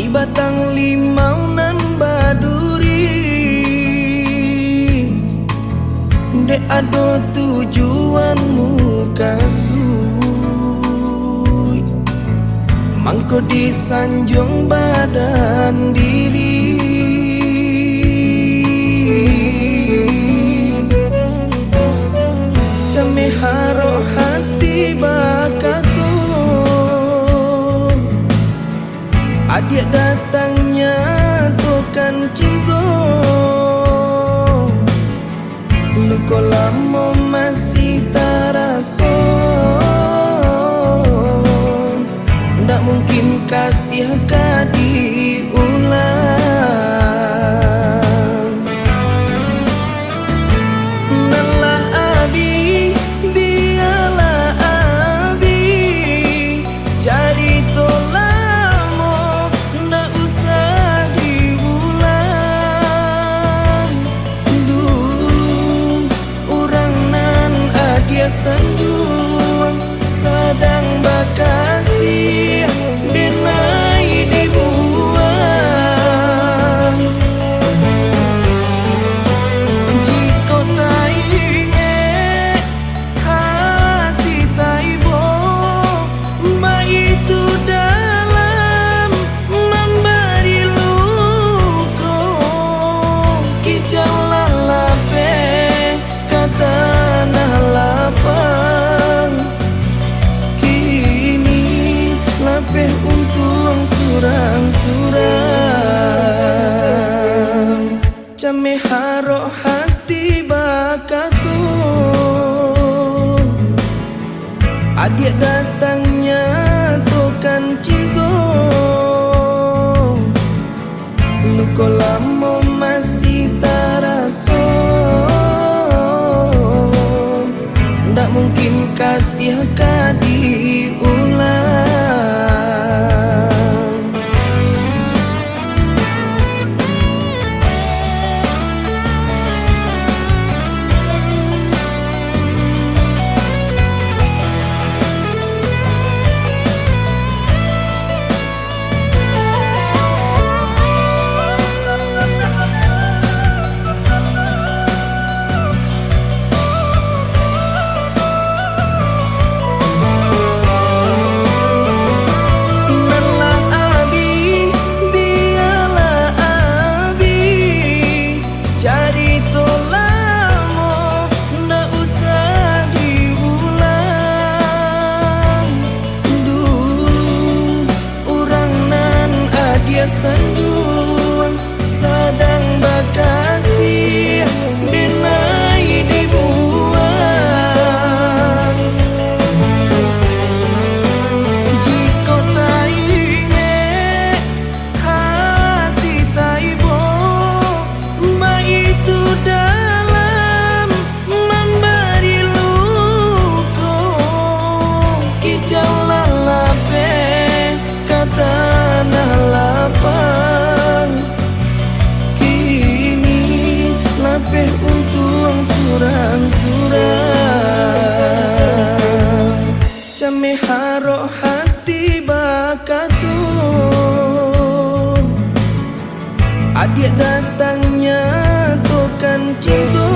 batang limau nan baduri, dek ado tujuanmu kasui, mangko disanjung badan diri. Came haro hati bakatu, adik datangnya tukan cinta, luko lamo masih terasa, ndak mungkin kasih diulang. Nalah abi, biarlah abi, cari tolamo, ndak usah diulang. Dulu orang nan adia sanjung, sedang bakasih denai dibuang. Jika tak ingat hati taibo, ma itu dalam memberi luka. Kicau lalape kata nah lapang, kini lapeh untung surang-surang. Came haro hati bakatu, adik datangnya tukan cinta, luko lamo masih terasa, ndak mungkin kasih diulang. Sanjung sedang bakasih denai dibuang. Jika tak ingat hati taibo, ma itu dalam memberi luka. Kicau lalape kata nah lapang, kini lapeh untung surang-surang. Came haro hati bakatu, adik datangnya tukan cinta,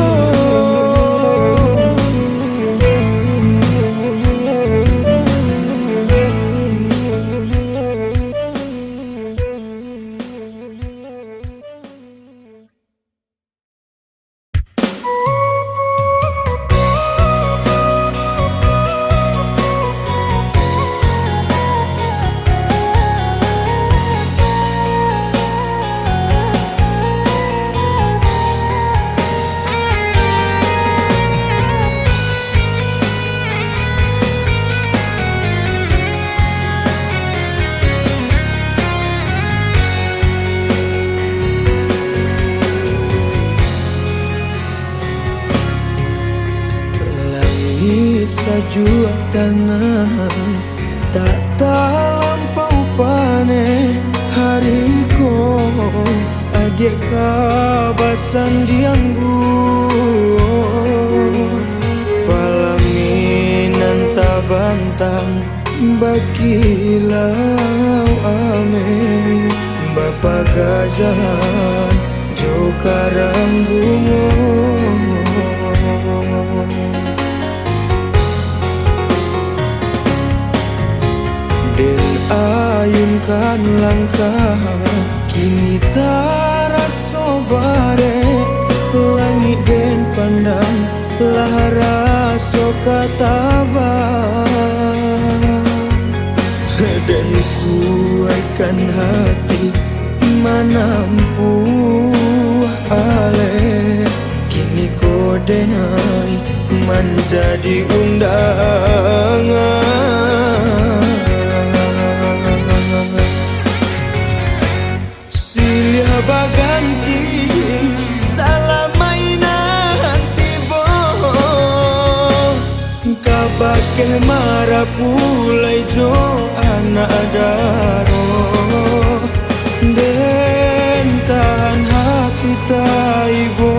sajuak tanah tak terlampau pane hariku, adik kabasan dianggu palaminan tabantang bagilau ame Bapa gajalan jo karang bungo Den ayunkan langkah kini taraso bare langit den pandang lara so katabang dan kuatkan hati manampu ale kini kodenai menjadi undangan silih baganti salah mainan tibo kabake marah pulai jo anak daro den tahan hati taibo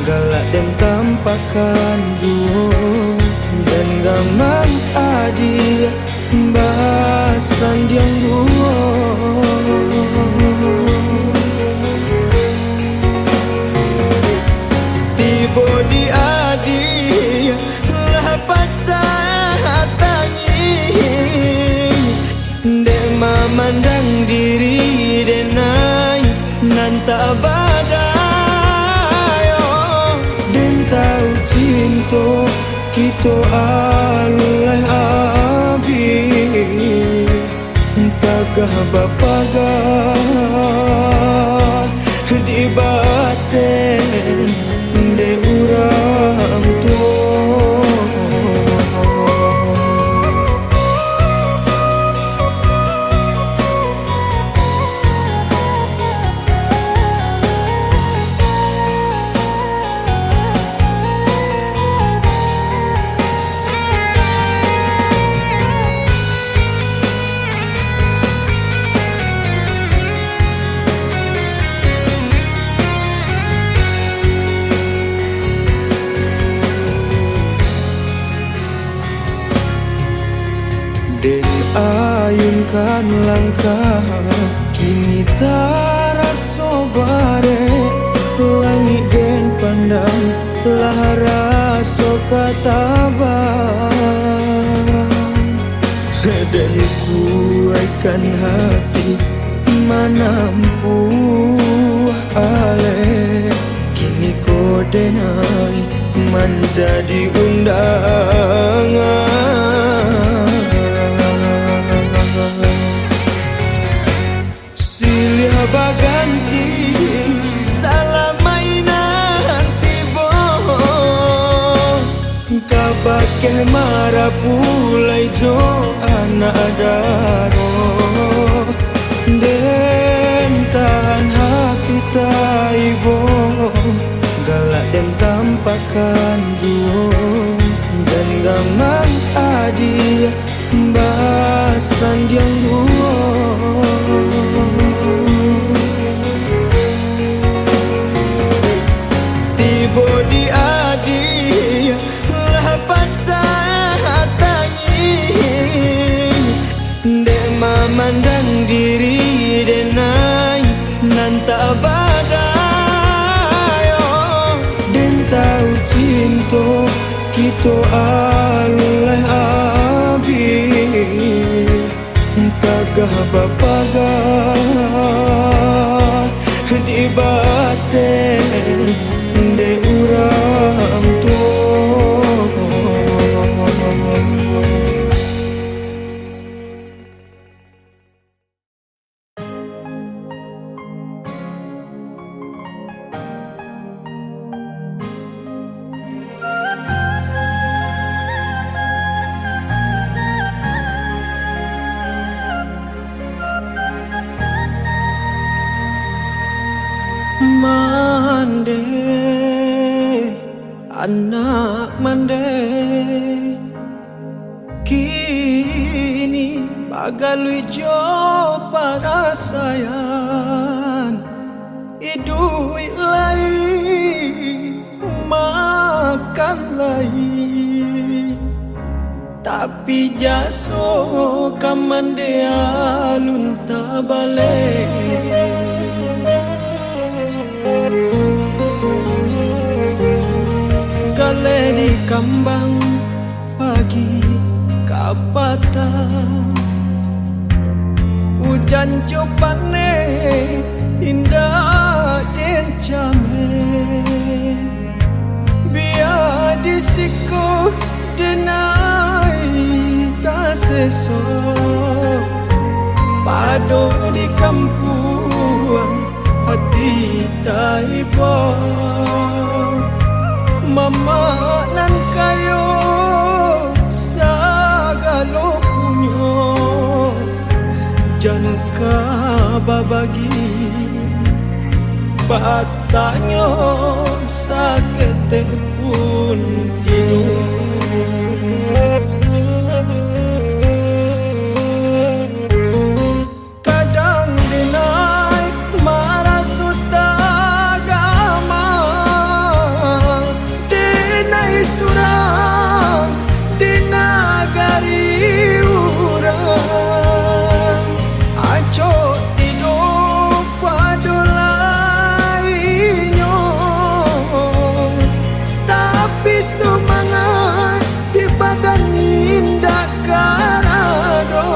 galak den tampakan juo dan gamang adi bahasan diang duo tibo di adi lah pacah tangi dek memandang diri denai nanta badai den tahu cinta kita alulai abi entahkah bapagah di batin de urang tua Den ayunkan langkah kini taraso bare langit den pandang lara so katabang dan kuatkan hati manampu ale kini kodenai menjadi undangan silih baganti salah mainan tibo kabake marah pulai jo anak daro den tahan hati taibo galak den tampakan juo dan gamang adi bahasan diang duo tibo di adi lah pacah tangi dek memandang diri denai nanta badai den tahu cinta kita alulai abi entahkah bapagah di batin de urang tua mande anak mande kini bagalui jo parasayan idui lai makan lai tapi jaso kamande alun tabale. Gale di kambang pagi kapata, hujan copane indah dencame, biar disiko denai tak sesok, pado di kampung hati tak iba. Mama nan kayo sagalo punyo, jangka babagi batanyo sakete pun kadang dinai marah sutagama, dinai surang dinagari urang, aco tidur padulainya, tapi semangat di badan indah karado,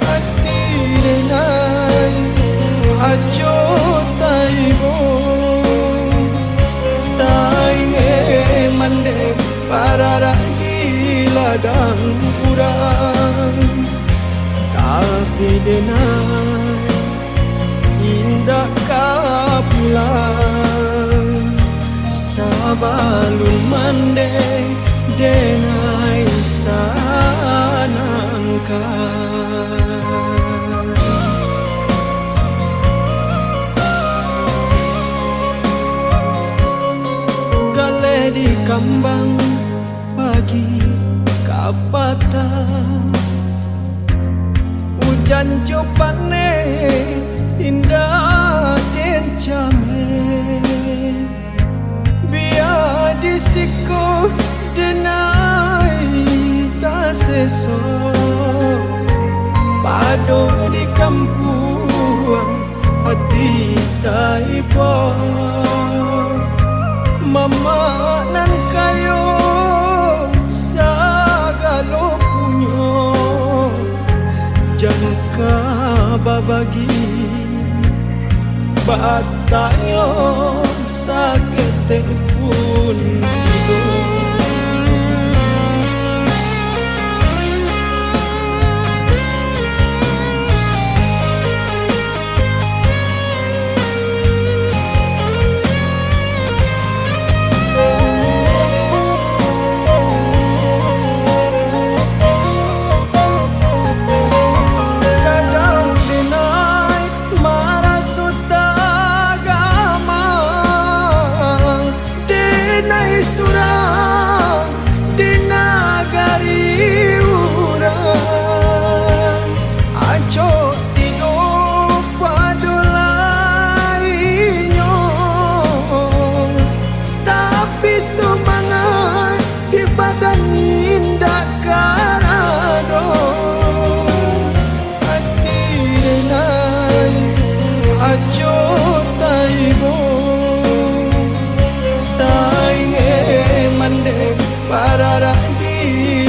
hati denai aco taibo, tainge mande parara di ladang urang, tapi denai indah kapulang, sabalun mande denai sanangka. Gale di kambang pagi kapata, hujan copane indah dencame, biar disiko denai tak sesok, pado di kampung hati tak iba. Mama nan kayo sagalo punyo, jangka babagi batanyo sakete pun tidur.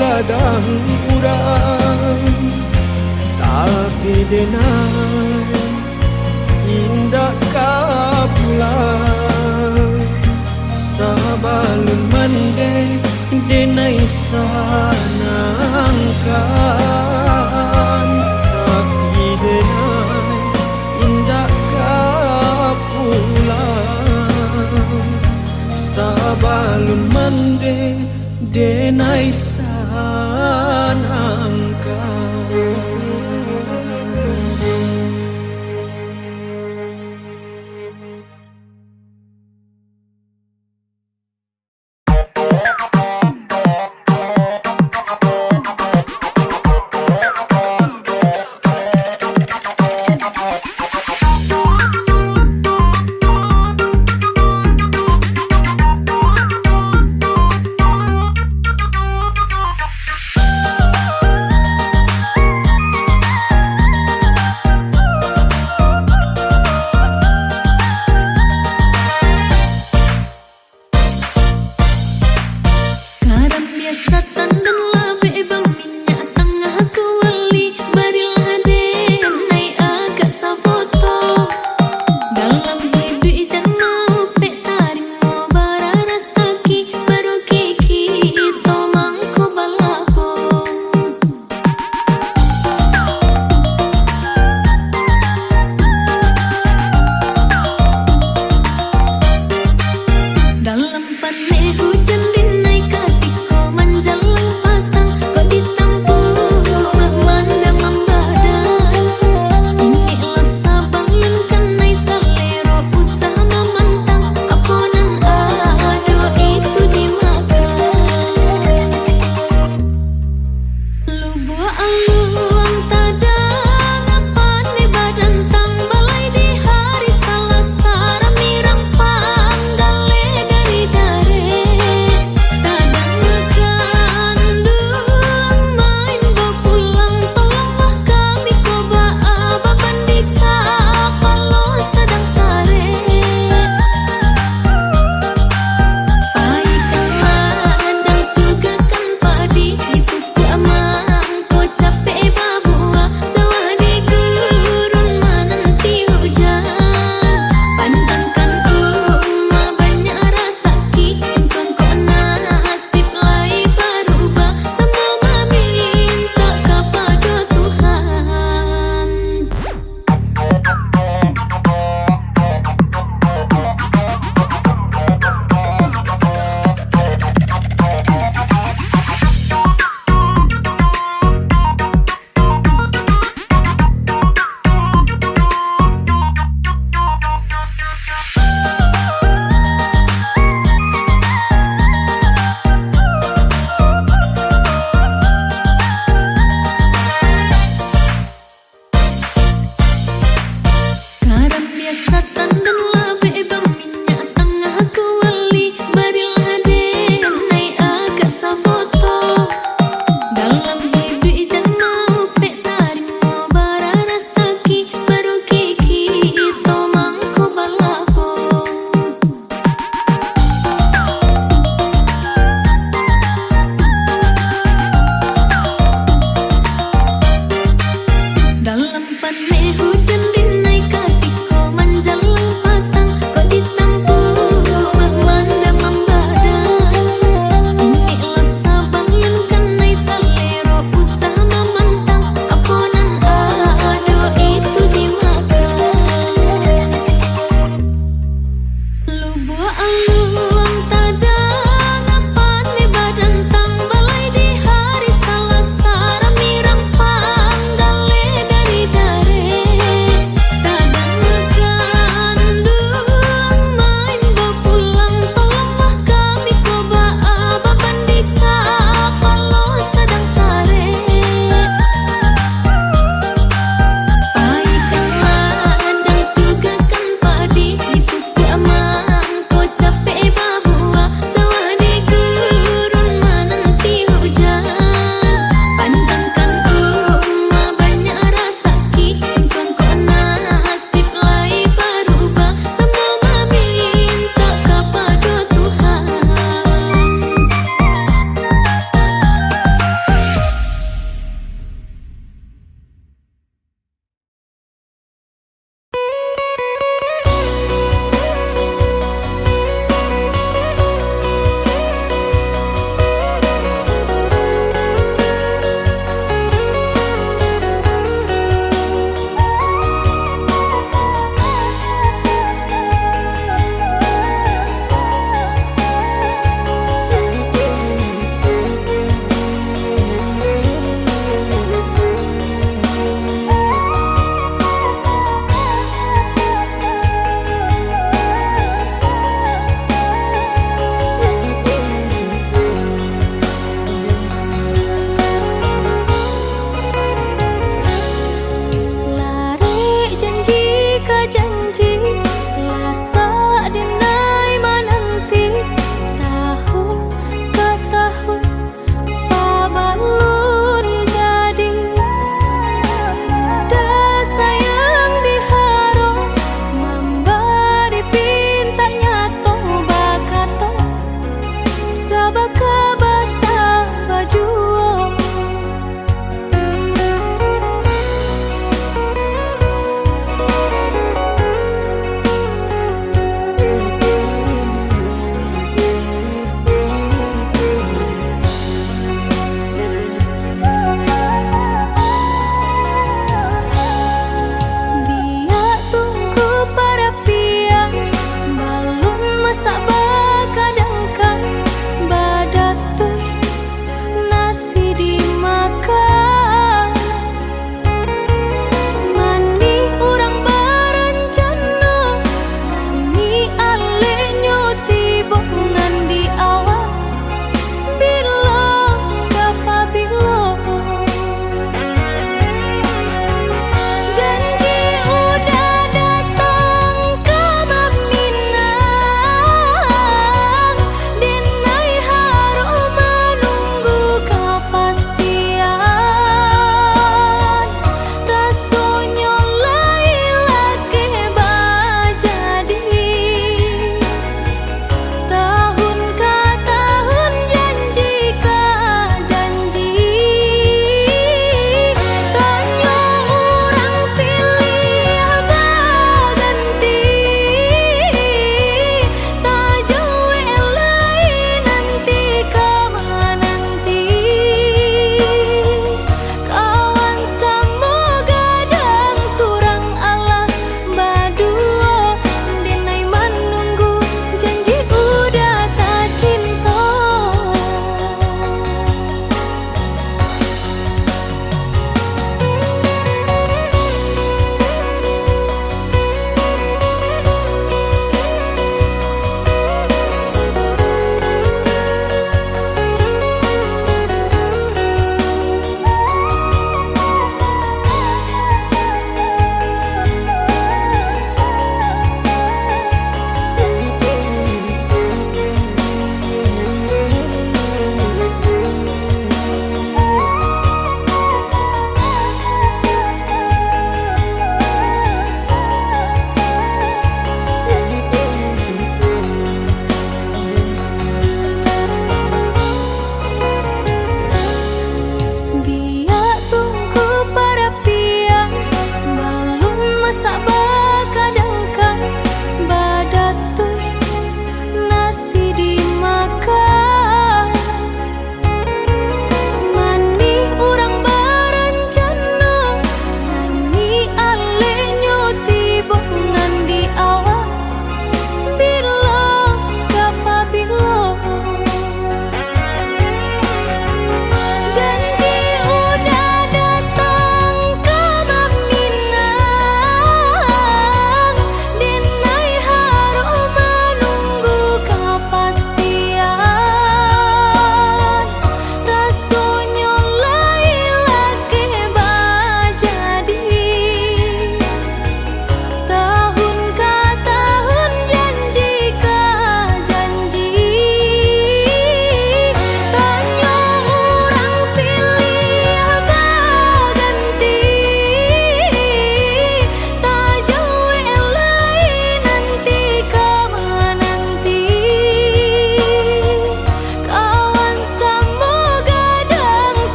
Ladang urang, tapi denai indah kapulang, sabalun mande denai sanangkan, tapi denai indah kapulang, sabalun mande denai Buah aluang tadang apan di badan tang balai di hari Salasa ramirang panggale dari dare tadang ngakandung main bawa pulang tolonglah kami koba babandika kalau sedang sare pai kaladang tugakan padi di pupu amang kocap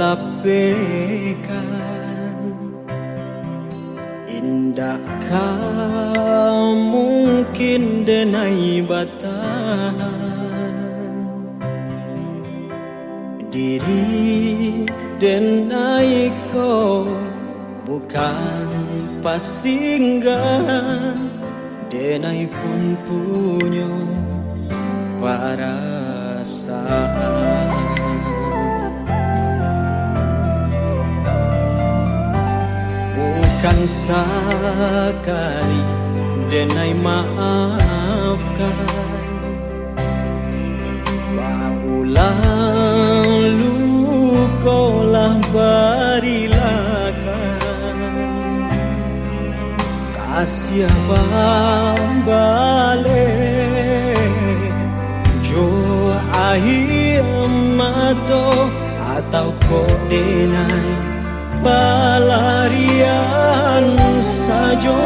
lapekan. Indakkah mungkin denai batahan diri denai ko bukan pasinggan, denai pun punya perasaan. Bukan sekali denai maafkan, baulang lukolah barilakan. Kasih balik jo ahi mato atau kok denai pelarian sajo.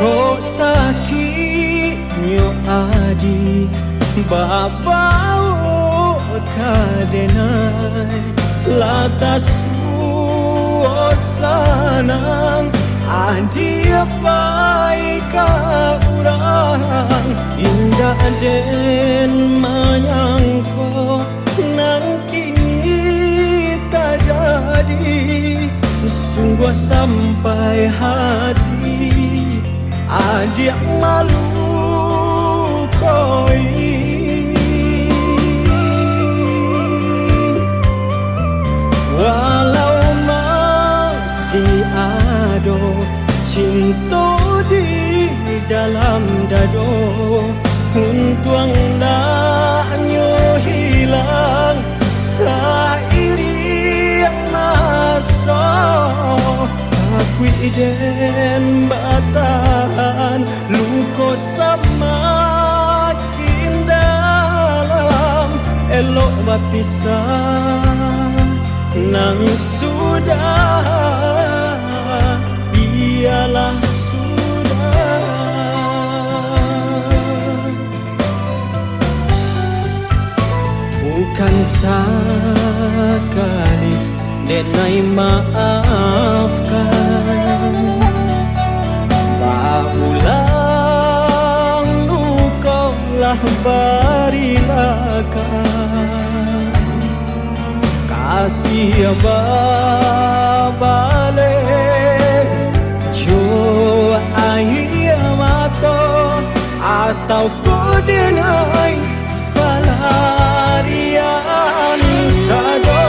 Kok sakitnya adi babau kadenai latas sanang adi baik orang indah den menyangko nan kini tak jadi. Sungguh sampai hati adik malu koi. Walau masih ada cinta di dalam dado, untuang naknya hilang seiring masa. Aku iden batahan luko semakin dalam, elok berpisah nang sudah ialah sudah. Bukan sekali denai maafkan, baulang lukolah barilakan. Kasih balik jo ahi mato atau kau denai pelarian saja.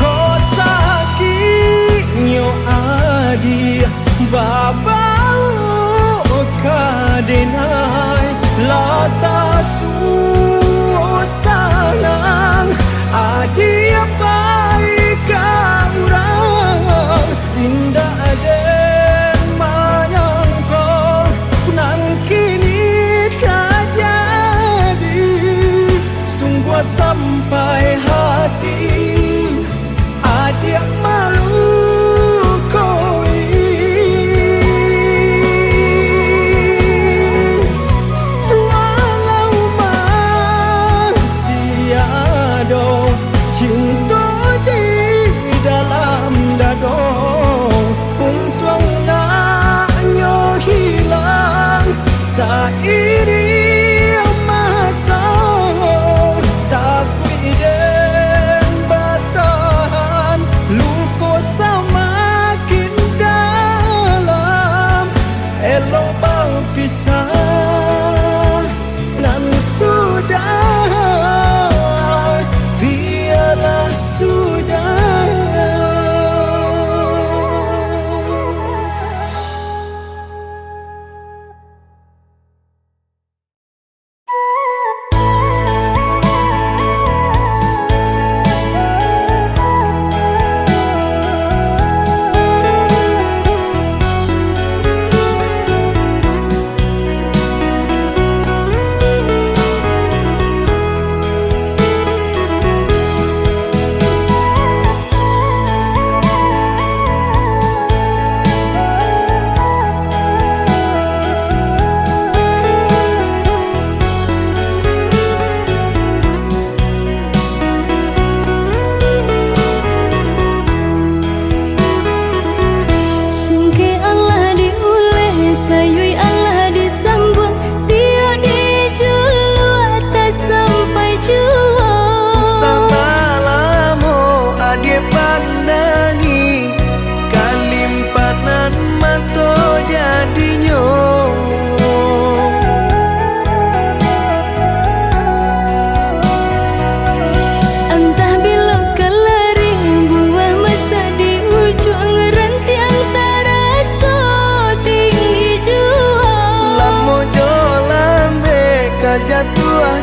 Kau sakitnya adi babau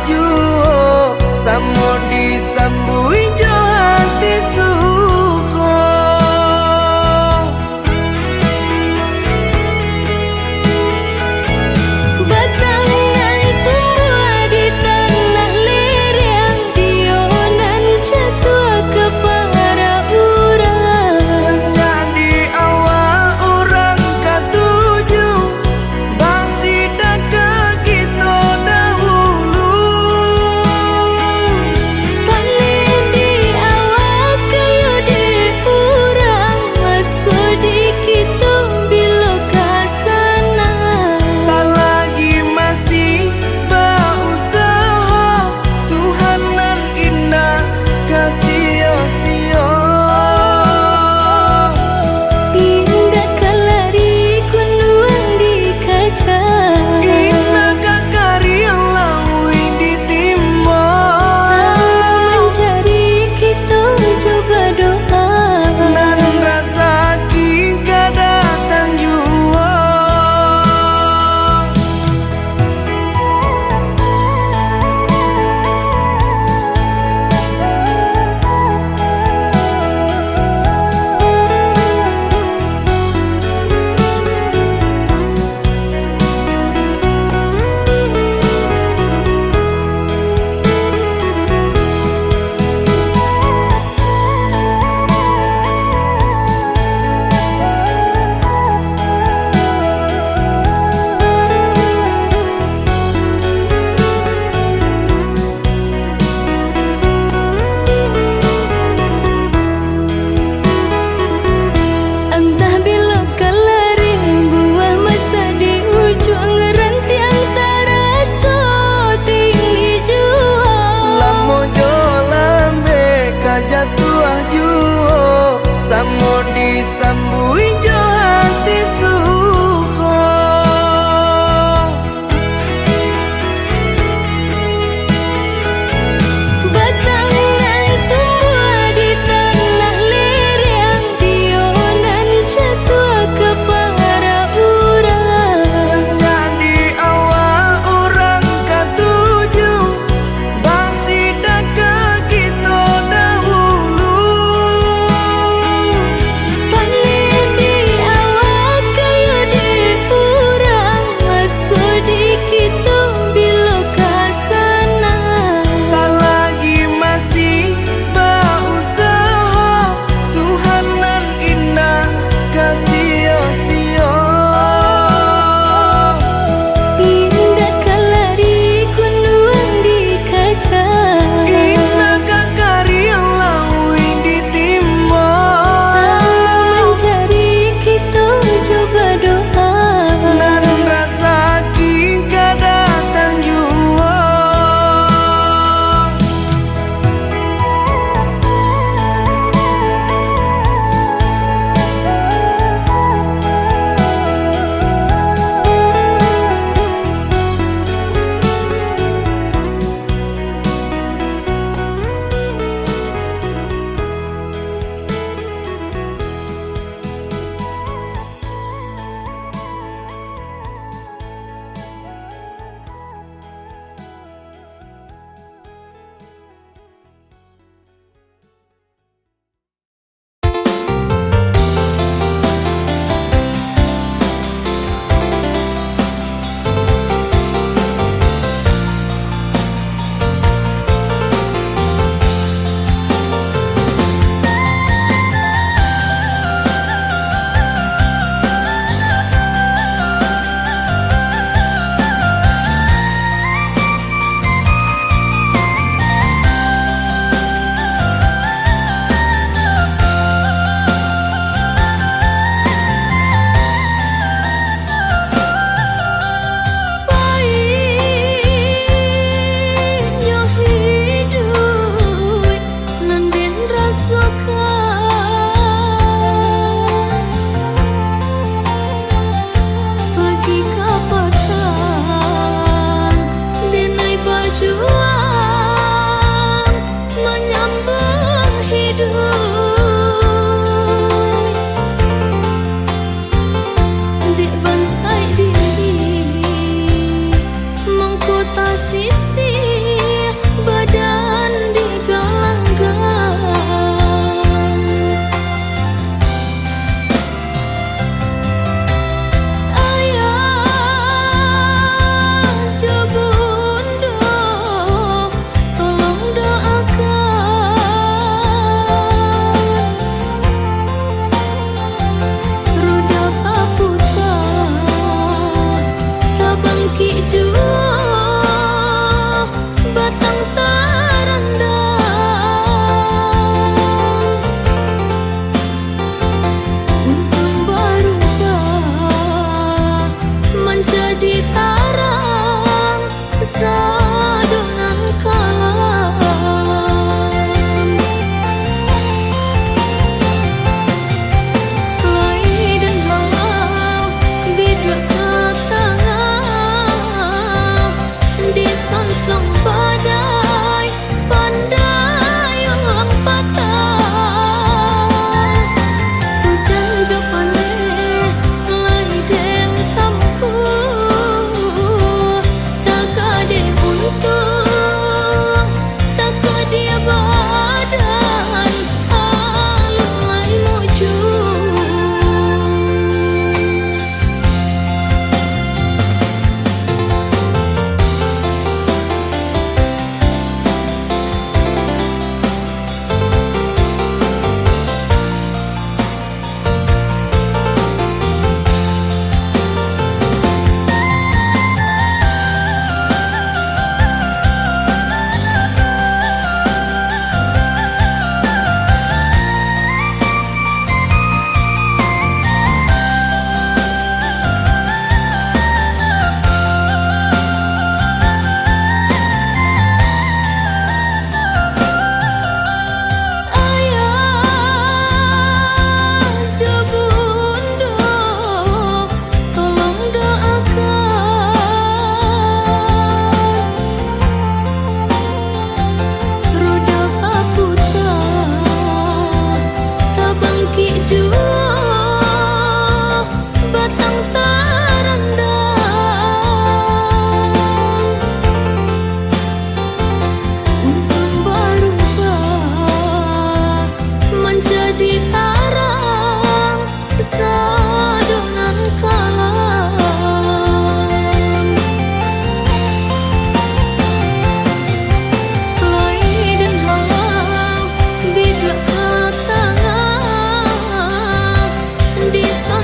juo samo disambui jo hati suko. Batangan tumbuh di tanah lereng, tionan jatuh ke para urang. Jadi awal orang katuju basida ke kita dahulu. Panen di awal ke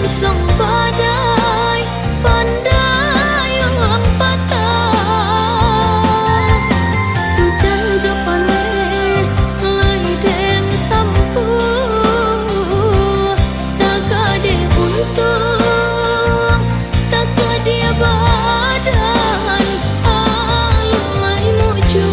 song badai pandai yang patah hujan jopane lai den tampu tak kade untung tak kade badan alai muju.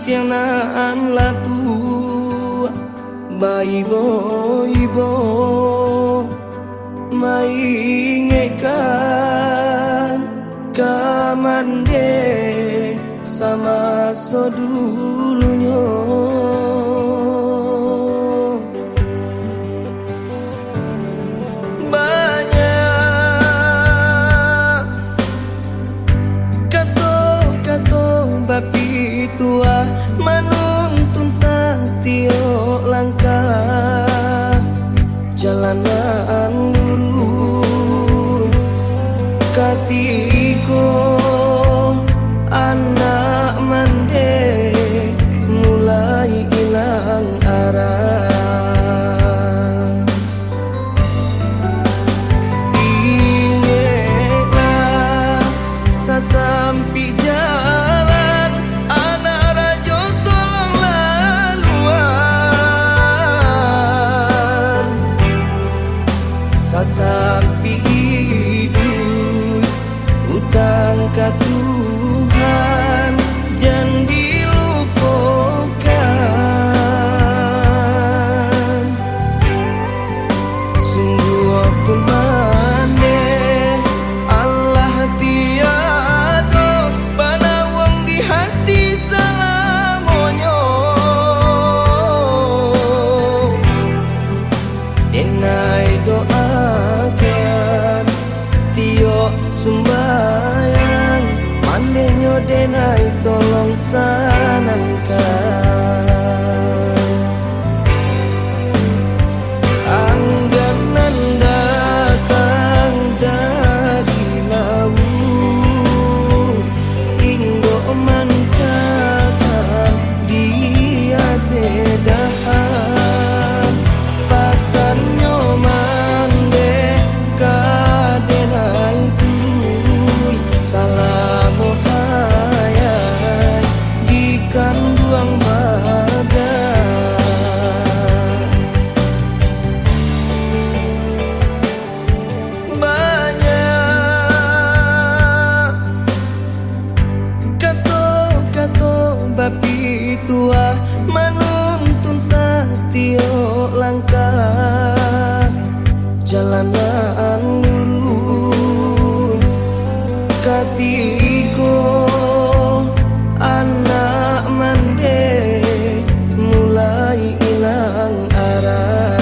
tiang naan laku bai ibo mai ngekan kamande sama sodulunya banyak kato bapi tua menuntun satio langkah jalanan lurus katiko anak mande mulai hilang arah ingatlah sasampi jalan anak rajo tolong laluan sasampi hidup utang ka Tuhan jangan dilupakan sungguh pun mane Allah tiada panawang di hati salamonyo enai doakan tio sumbayang mandenyo denai tolong sanangkan angganan datang dari laut inggo mancakan dia dedahan pasanyo mande kadenai tui salamo hayat di kanduang badan banyak kato bapi tua menuntun satio langkah jalanan lurus katiko anak mande mulai hilang arah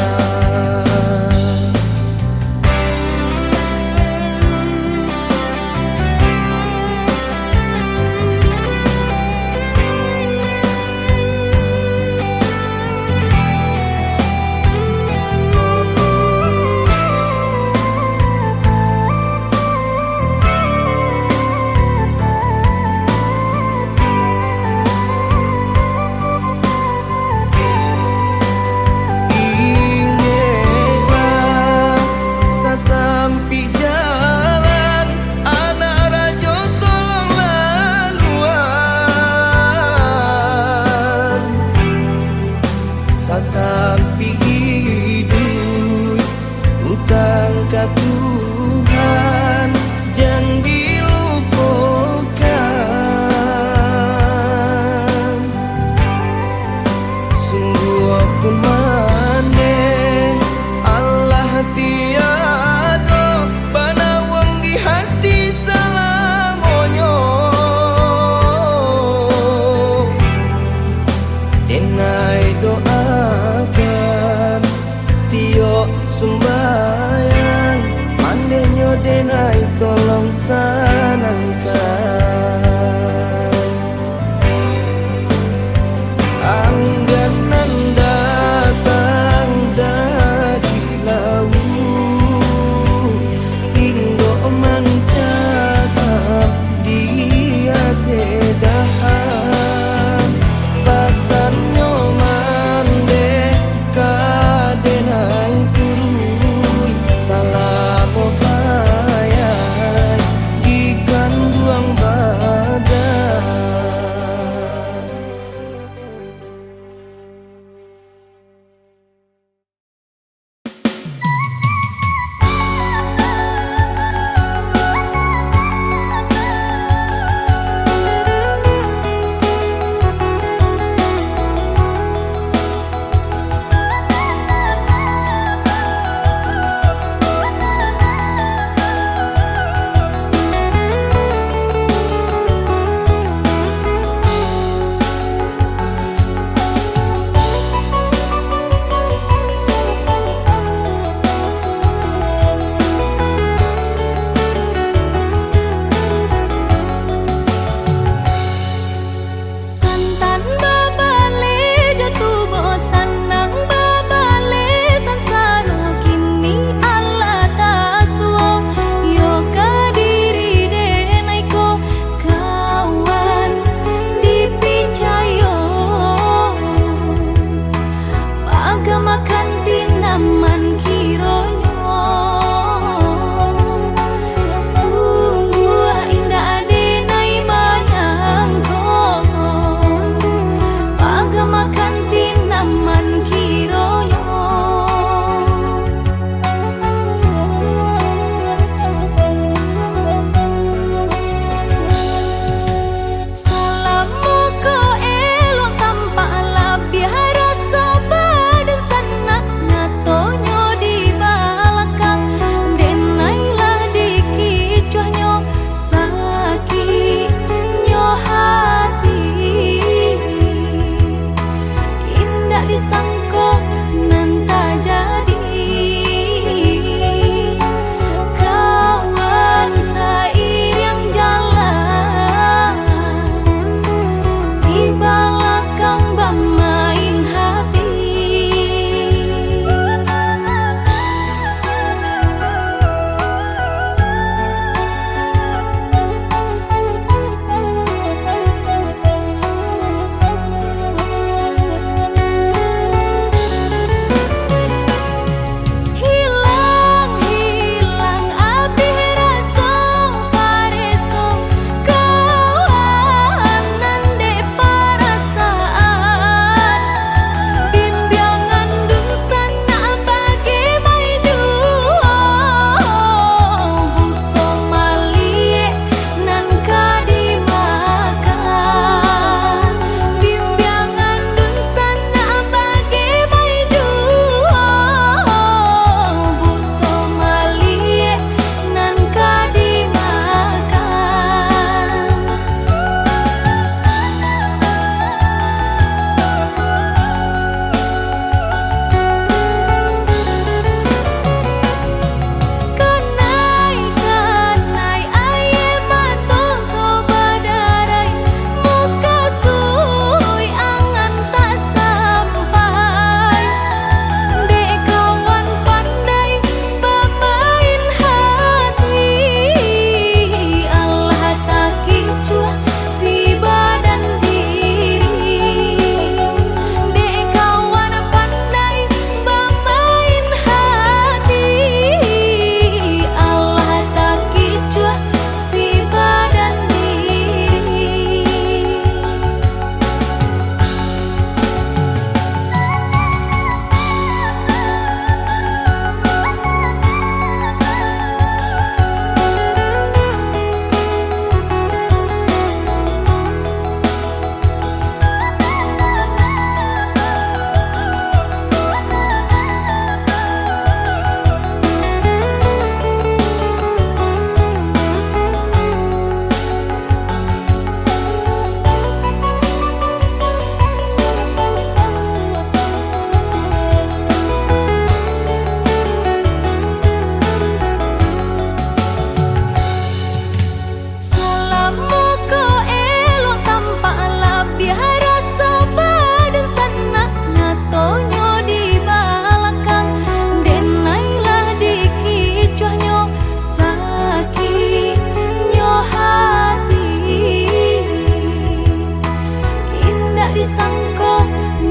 disangko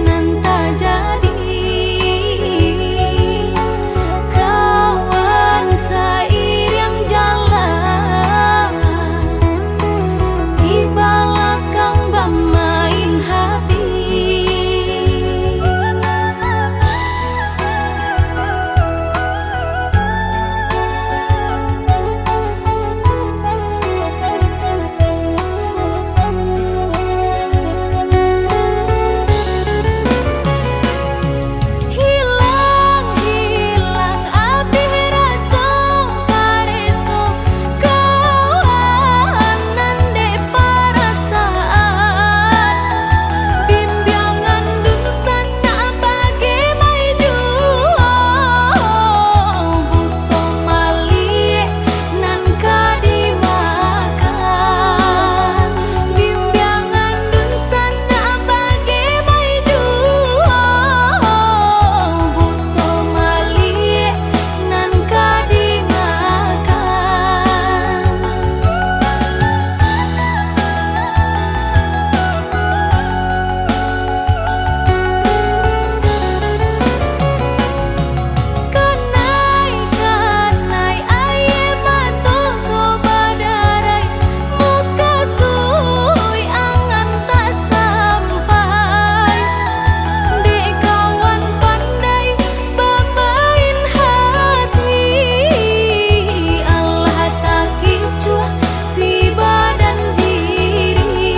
nan tak jadi. Kawan seiring jalan di belakang bermain hati. Hilang abdi rasa pareso kawan nande perasaan. Bimbingan dun sana bagi maju butuh mali nan kadimakan. Bimbingan dun sana bagi maju butuh mali nan kadimakan. Kanai aye matuh ko badarai muka sui angan tak sampai. Dek kawan pandai bermain hati, Allah tak kicua si badan diri.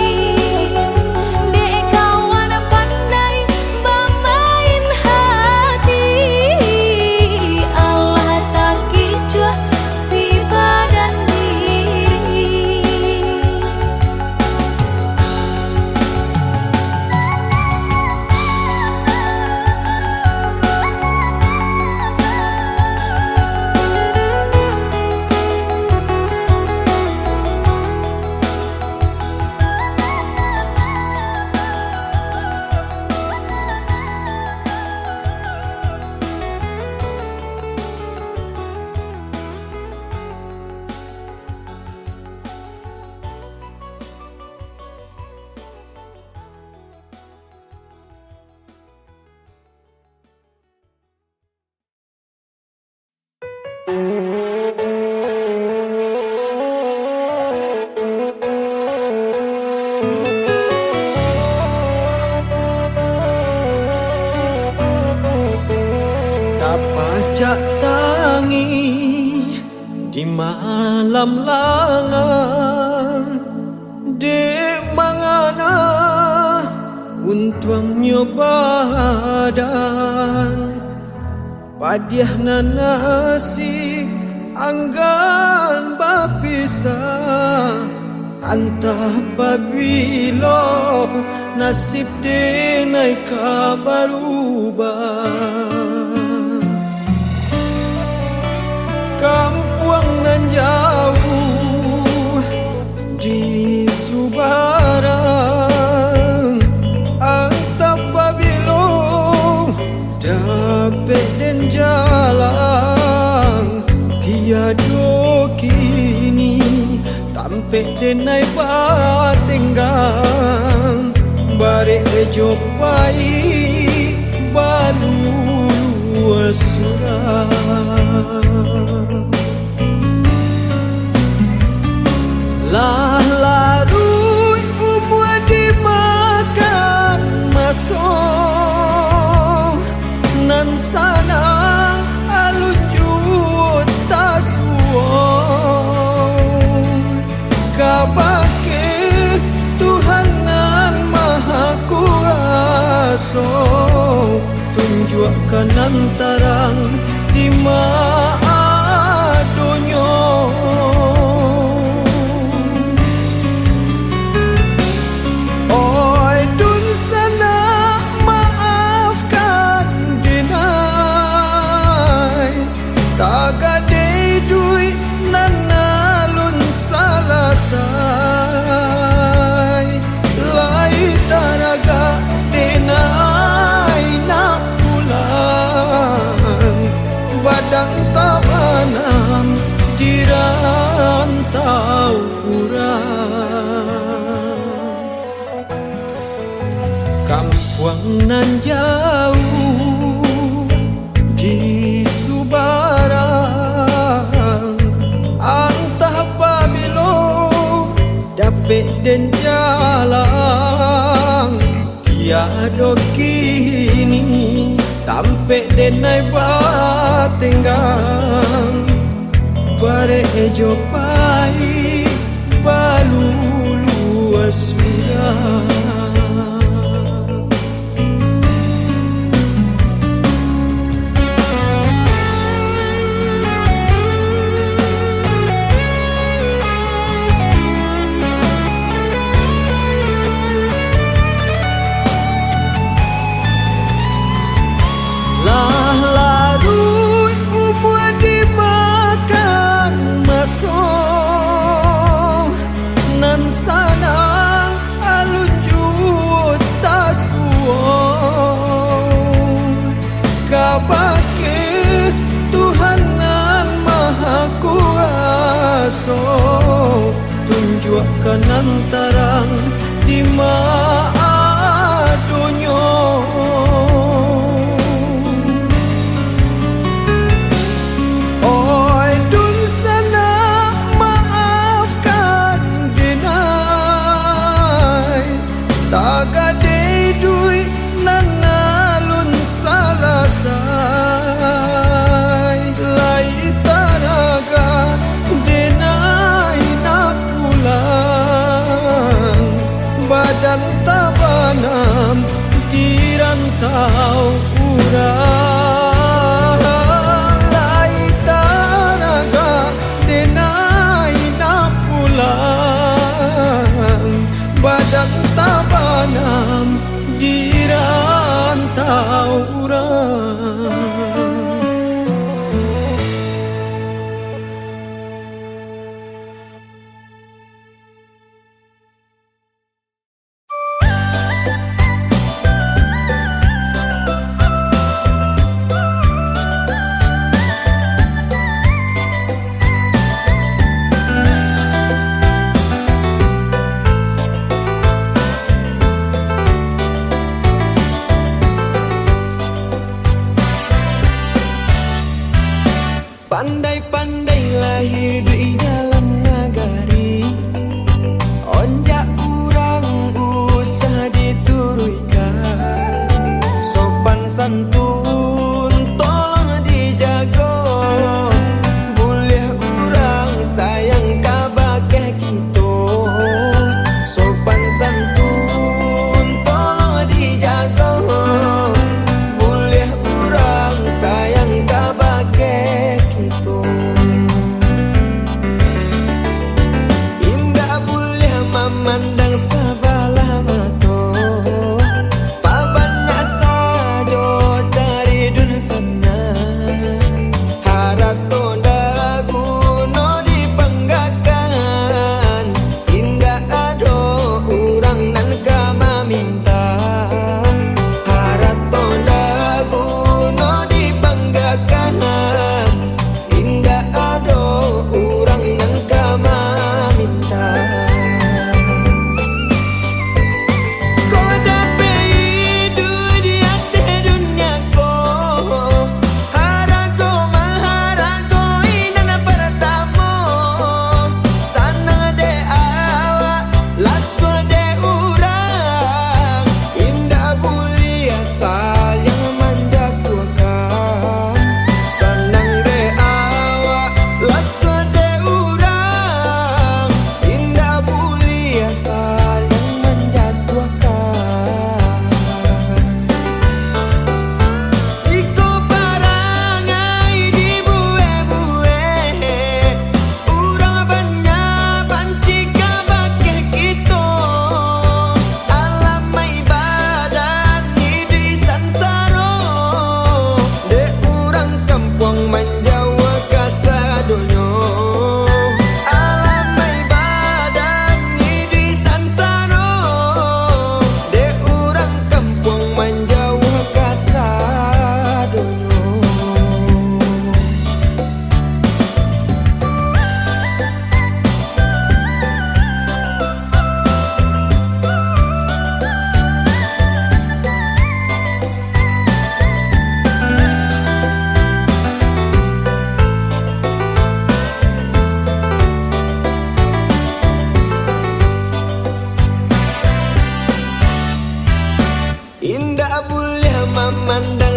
Dek kawan pandai bermain hati, Allah tak kicua si badan diri. Tak pacak tangi di malam langan. Dek mangana untuangnya badan. Padiah nanasi anggan bapisah. Antah babilo nasib denai kabarubah. Kampung nan jauh di Subarang. Antah babilo dapet den jalan. Tiada kini tampek denai patinggang. Barek ejopai balu surang. Lah larui umur dimakan masuk nan sanang alunjut tasuang. Kabake Tuhan nan maha kuasa, tunjukkan antarang di maadonyo. Oi dun sana maafkan denai. Tagade dui nanalun salasai. Lai taraga denai nak pulang. Badang tak Kampuang nan jauh di Subarang, antah pabilo dapet den jalan tiado kini tampe denai batenggang bare ejo pai balulu asuya. Tunjukkan antarang di maadonyo, oi dun sana maafkan denai tagade dui nanalun salasai lai taraga denai badan tabanam di rantau urang lai taraga denai na pulang badan tabanam di rantau urang. Pandai-pandailah hidup di dalam nagari, onjak kurang usah dituruikan, sopan santun tolong dijaga, boleh urang sayang kabake kita, sopan santun tolong dijaga, boleh urang sayang kabake. Indah boleh memandang sebelah mata, pabanyak saja memandang